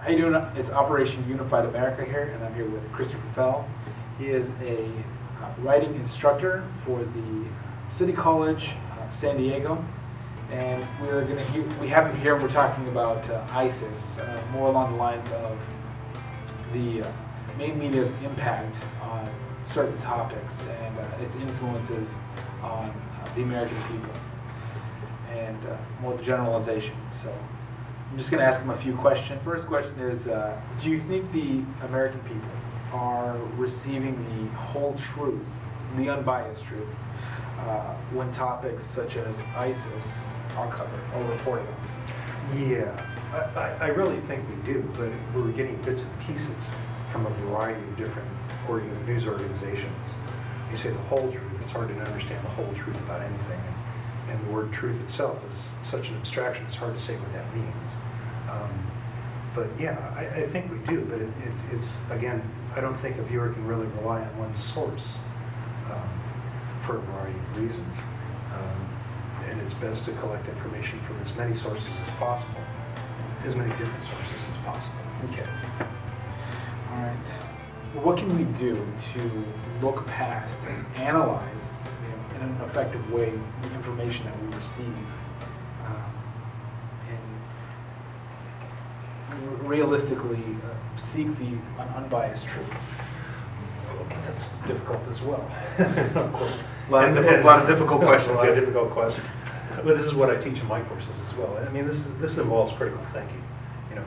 How you doing? It's Operation Unified America here, and I'm here with Christopher Fell. He is a writing instructor for the City College San Diego, and we have him here. And we're talking about ISIS, more along the lines of the main media's impact on certain topics and its influences on the American people, and more generalizations. So I'm just going to ask him a few questions. First question is, do you think the American people are receiving the whole truth, the unbiased truth, when topics such as ISIS are covered or reported on? Yeah, I really think we do, but we're getting bits and pieces from a variety of different news organizations. You say the whole truth, it's hard to understand the whole truth about anything. And the word truth itself is such an abstraction, it's hard to say what that means. But yeah, I think we do, but it's, again, I don't think a viewer can really rely on one source for a variety of reasons. And it's best to collect information from as many sources as possible, as many different sources as possible. Okay. All right. Well, what can we do to look past and analyze, in an effective way, the information that we receive, and realistically seek the unbiased truth? Okay, that's difficult as well. Of course. A lot of difficult questions. A lot of difficult questions. But this is what I teach in my courses as well. I mean, this involves critical thinking. You know,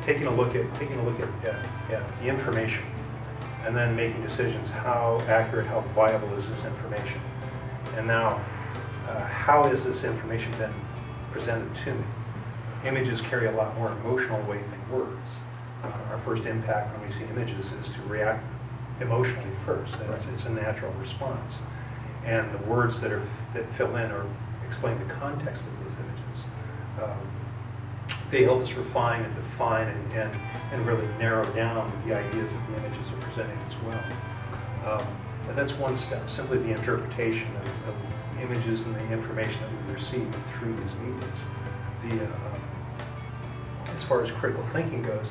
taking a look at the information, and then making decisions. How accurate, how viable is this information? And now, how is this information then presented to me? Images carry a lot more emotional weight than words. Our first impact when we see images is to react emotionally first. It's a natural response. And the words that fill in or explain the context of those images, they help us refine and define and really narrow down the ideas that the images are presenting as well. And that's one step, simply the interpretation of the images and the information that we receive through these medias. As far as critical thinking goes,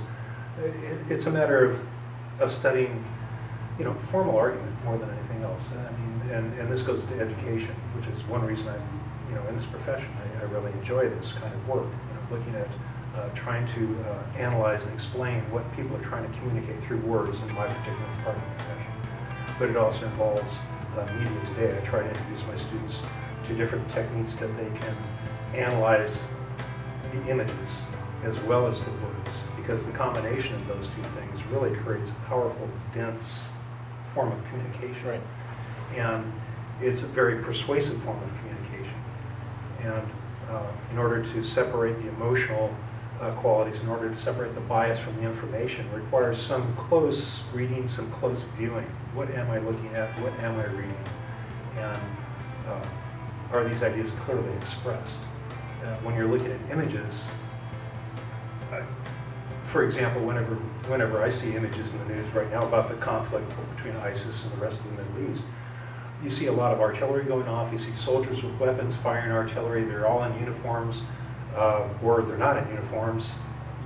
it's a matter of studying, formal argument more than anything else. I mean, and this goes to education, which is one reason I'm, in this profession, I really enjoy this kind of work. Looking at trying to analyze and explain what people are trying to communicate through words in my particular part of the profession. But it also involves media today. I try to introduce my students to different techniques that they can analyze the images as well as the words, because the combination of those two things really creates a powerful, dense form of communication. Right. And it's a very persuasive form of communication. And in order to separate the emotional qualities, in order to separate the bias from the information, requires some close reading, some close viewing. What am I looking at? What am I reading? And are these ideas clearly expressed? When you're looking at images, for example, whenever I see images in the news right now about the conflict between ISIS and the rest of the Middle East, you see a lot of artillery going off. You see soldiers with weapons firing artillery. They're all in uniforms, or they're not in uniforms.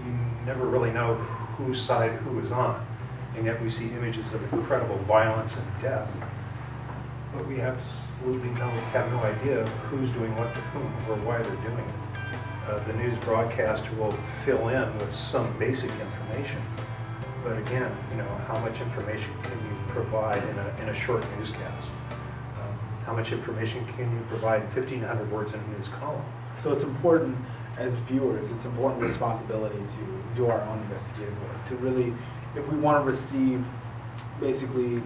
You never really know whose side who is on. And yet we see images of incredible violence and death. But we absolutely have no idea who's doing what to whom or why they're doing it. The news broadcaster will fill in with some basic information. But again, how much information can you provide in a short newscast? How much information can you provide in 1,500 words in a news column? So it's important, as viewers, it's important responsibility to do our own investigative work, to really, if we want to receive, basically,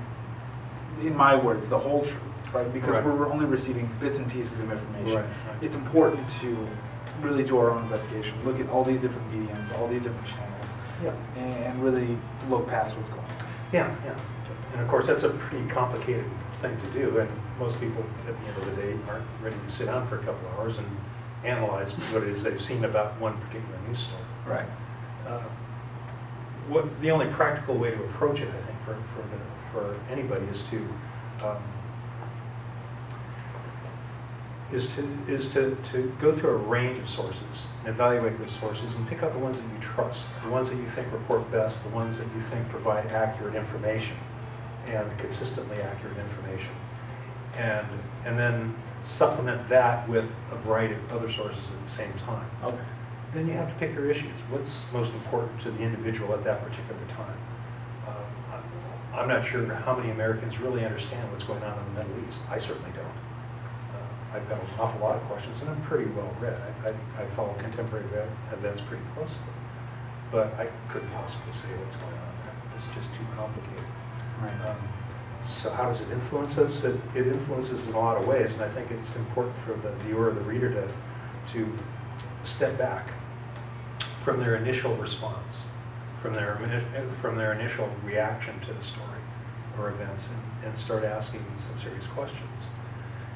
in my words, the whole truth, right? Because Right. we're only receiving bits and pieces of information. Right. It's important to really do our own investigation, look at all these different mediums, all these different channels, Yeah. and really look past what's going on. Yeah. And of course, that's a pretty complicated thing to do, and most people at the end of the day aren't ready to sit down for a couple of hours and analyze what it is they've seen about one particular news story. Right. The only practical way to approach it, I think, for anybody is to to go through a range of sources and evaluate those sources and pick out the ones that you trust, the ones that you think report best, the ones that you think provide accurate information and consistently accurate information. And then supplement that with a variety of other sources at the same time. Okay. Then you have to pick your issues. What's most important to the individual at that particular time? I'm not sure how many Americans really understand what's going on in the Middle East. I certainly don't. I've got an awful lot of questions, and I'm pretty well read. I follow contemporary events pretty closely, but I couldn't possibly say what's going on there. It's just too complicated. Right. So how does it influence us? It influences in a lot of ways, and I think it's important for the viewer or the reader to step back from their initial response, from their initial reaction to the story or events, and start asking some serious questions.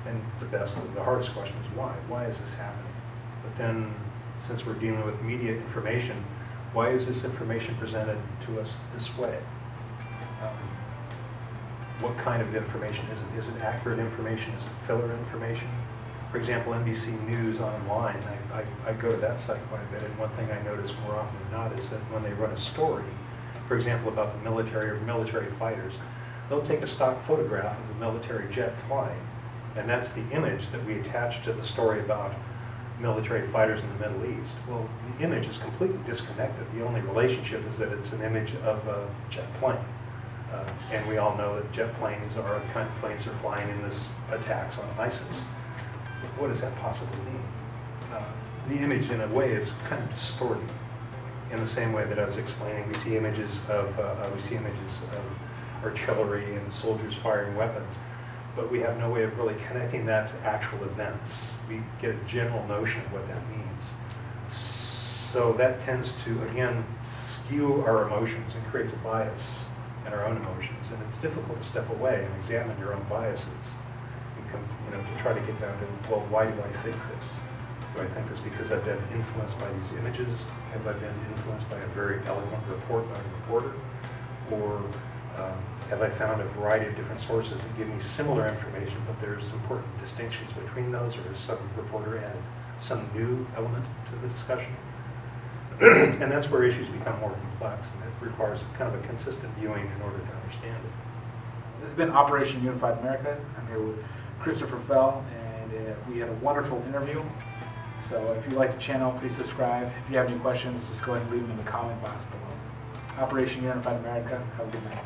And the hardest question is why? Why is this happening? But then, since we're dealing with media information, why is this information presented to us this way? What kind of information is it? Is it accurate information? Is it filler information? For example, NBC News Online, I go to that site quite a bit, and one thing I notice more often than not is that when they run a story, for example, about the military or military fighters, they'll take a stock photograph of the military jet flying, and that's the image that we attach to the story about military fighters in the Middle East. Well, the image is completely disconnected. The only relationship is that it's an image of a jet plane. And we all know that jet planes are the kind of planes that are flying in this attacks on ISIS. What does that possibly mean? The image, in a way, is kind of distorted. In the same way that I was explaining, we see images of artillery and soldiers firing weapons, but we have no way of really connecting that to actual events. We get a general notion of what that means. So that tends to, again, skew our emotions and creates a bias in our own emotions. And it's difficult to step away and examine your own biases and to try to get down to, well, why do I think this? Do I think this because I've been influenced by these images? Have I been influenced by a very eloquent report by a reporter? Or have I found a variety of different sources that give me similar information, but there's important distinctions between those, or has some reporter add some new element to the discussion? And that's where issues become more complex, and it requires kind of a consistent viewing in order to understand it. This has been Operation Unified America. I'm here with Christopher Fell, and we had a wonderful interview. So if you like the channel, please subscribe. If you have any questions, just go ahead and leave them in the comment box below. Operation Unified America. Have a good night.